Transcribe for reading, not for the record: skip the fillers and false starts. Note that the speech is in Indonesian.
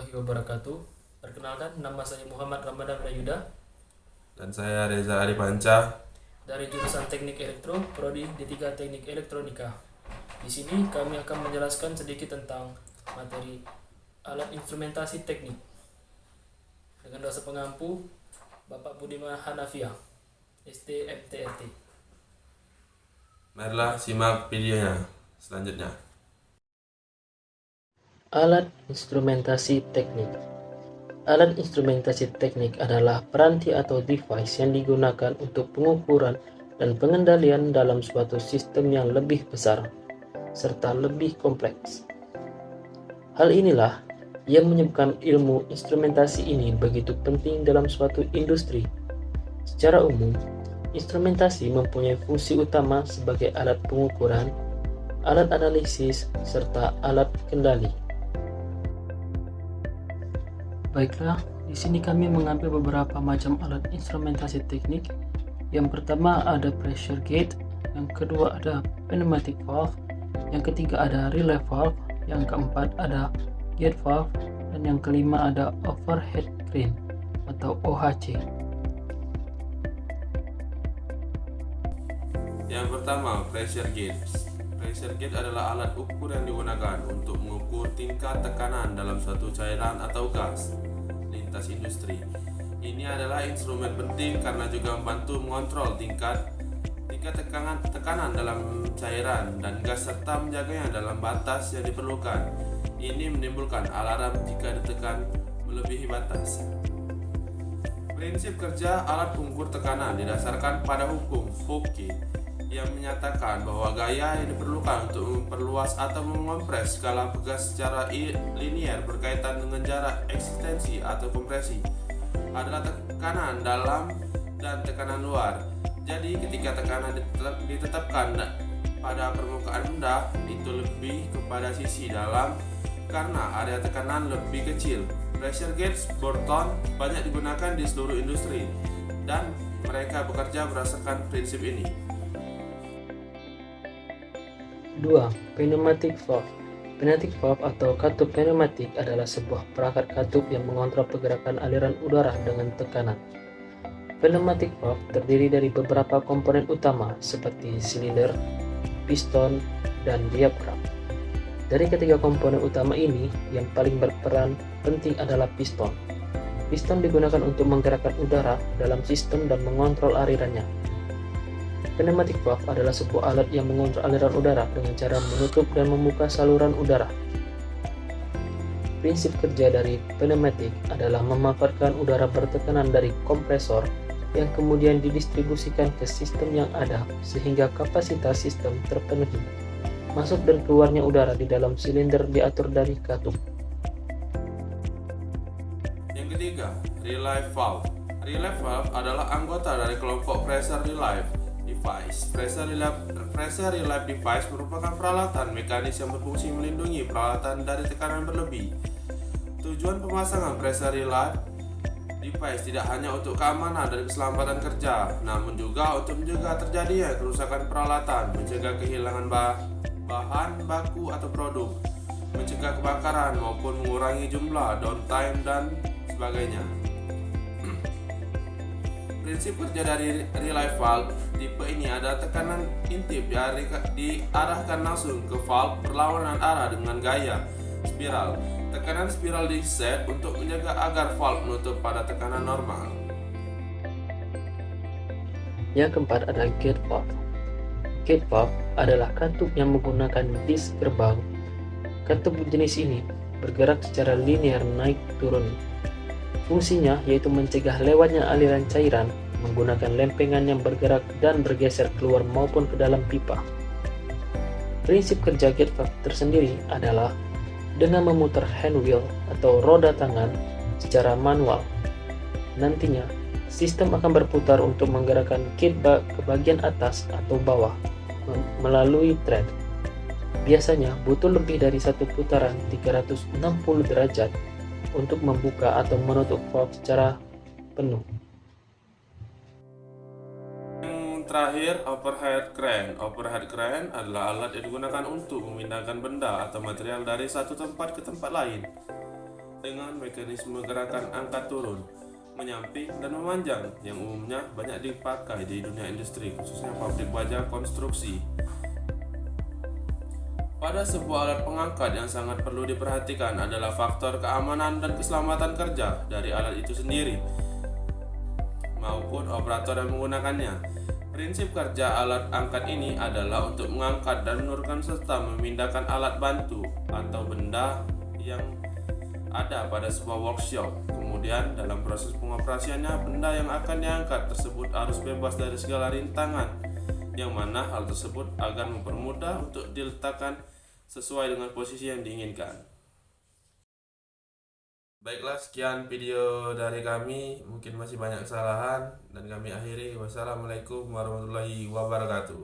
warahmatullahi wabarakatuh. Perkenalkan, nama saya Muhammad Ramadan Prayuda Dan saya Reza Aripanca. dari jurusan Teknik Elektro, Prodi D3 Teknik Elektronika. Di sini kami akan menjelaskan sedikit tentang materi alat instrumentasi teknik dengan dosen pengampu Bapak Budiman Hanafiah, STMTRT. Marilah simak videonya selanjutnya. Alat instrumentasi teknik. Alat instrumentasi teknik adalah peranti atau device yang digunakan untuk pengukuran dan pengendalian dalam suatu sistem yang lebih besar serta lebih kompleks. Hal inilah yang menyebabkan ilmu instrumentasi ini begitu penting dalam suatu industri. Secara umum, instrumentasi mempunyai fungsi utama sebagai alat pengukuran, alat analisis, serta alat kendali. Baiklah, di sini kami mengambil beberapa macam alat instrumentasi teknik. Yang pertama ada pressure gauge, yang kedua ada pneumatic valve, yang ketiga ada relay valve, yang keempat ada gate valve, dan yang kelima ada overhead crane atau OHC. Yang pertama, pressure gauge. Pressure gauge adalah alat ukur yang digunakan untuk mengukur tingkat tekanan dalam suatu cairan atau gas lintas industri. Ini adalah instrumen penting karena juga membantu mengontrol tingkat tekanan dalam cairan dan gas serta menjaganya dalam batas yang diperlukan. Ini menimbulkan alarm jika ditekan melebihi batas. Prinsip kerja alat pengukur tekanan didasarkan pada hukum Foucault yang menyatakan bahwa gaya yang diperlukan untuk memperluas atau mengompres skala gas secara linier berkaitan dengan jarak ekstensi atau kompresi adalah tekanan dalam dan tekanan luar. Jadi ketika tekanan ditetapkan pada permukaan benda, itu lebih kepada sisi dalam karena area tekanan lebih kecil. Pressure gauge Burton banyak digunakan di seluruh industri dan mereka bekerja berdasarkan prinsip ini. 2. Pneumatic valve. Pneumatic valve atau katup pneumatik adalah sebuah perangkat katup yang mengontrol pergerakan aliran udara dengan tekanan. Pneumatic valve terdiri dari beberapa komponen utama seperti silinder, piston, dan diaphragm. Dari ketiga komponen utama ini, yang paling berperan penting adalah piston. Piston digunakan untuk menggerakkan udara dalam sistem dan mengontrol alirannya. Pneumatic valve adalah sebuah alat yang mengontrol aliran udara dengan cara menutup dan membuka saluran udara. Prinsip kerja dari pneumatik adalah memanfaatkan udara bertekanan dari kompresor yang kemudian didistribusikan ke sistem yang ada sehingga kapasitas sistem terpenuhi. Masuk dan keluarnya udara di dalam silinder diatur dari katup. Yang ketiga, relay valve. Relay valve adalah anggota dari kelompok pressure relief device. Pressure relief device merupakan peralatan mekanis yang berfungsi melindungi peralatan dari tekanan berlebih. Tujuan pemasangan pressure relief device tidak hanya untuk keamanan dan keselamatan kerja, namun juga untuk mencegah terjadinya kerusakan peralatan, mencegah kehilangan bahan baku atau produk, mencegah kebakaran maupun mengurangi jumlah downtime dan sebagainya. Prinsip kerja dari relay valve tipe ini ada tekanan intip diarahkan langsung ke valve berlawanan arah dengan gaya spiral. Tekanan spiral diset untuk menjaga agar valve menutup pada tekanan normal. Yang keempat adalah gate valve. Gate valve adalah katup yang menggunakan disk gerbang. Katup jenis ini bergerak secara linear naik turun. Fungsinya yaitu mencegah lewatnya aliran cairan menggunakan lempengan yang bergerak dan bergeser keluar maupun ke dalam pipa. Prinsip kerja gate valve tersendiri adalah dengan memutar hand wheel atau roda tangan secara manual. Nantinya, sistem akan berputar untuk menggerakkan gate ke bagian atas atau bawah melalui thread. Biasanya butuh lebih dari satu putaran 360 derajat untuk membuka atau menutup valve secara penuh. Yang terakhir, overhead crane. Overhead crane adalah alat yang digunakan untuk memindahkan benda atau material dari satu tempat ke tempat lain. dengan mekanisme gerakan angkat turun, menyamping, dan memanjang yang umumnya banyak dipakai di dunia industri, khususnya pabrik baja konstruksi. Pada sebuah alat pengangkat yang sangat perlu diperhatikan adalah faktor keamanan dan keselamatan kerja dari alat itu sendiri maupun operator yang menggunakannya. Prinsip kerja alat angkat ini adalah untuk mengangkat dan menurunkan serta memindahkan alat bantu atau benda yang ada pada sebuah workshop. Kemudian dalam proses pengoperasiannya, benda yang akan diangkat tersebut harus bebas dari segala rintangan, yang mana hal tersebut akan mempermudah untuk diletakkan sesuai dengan posisi yang diinginkan. Baiklah, sekian video dari kami. Mungkin masih banyak kesalahan dan kami akhiri. Wassalamualaikum warahmatullahi wabarakatuh.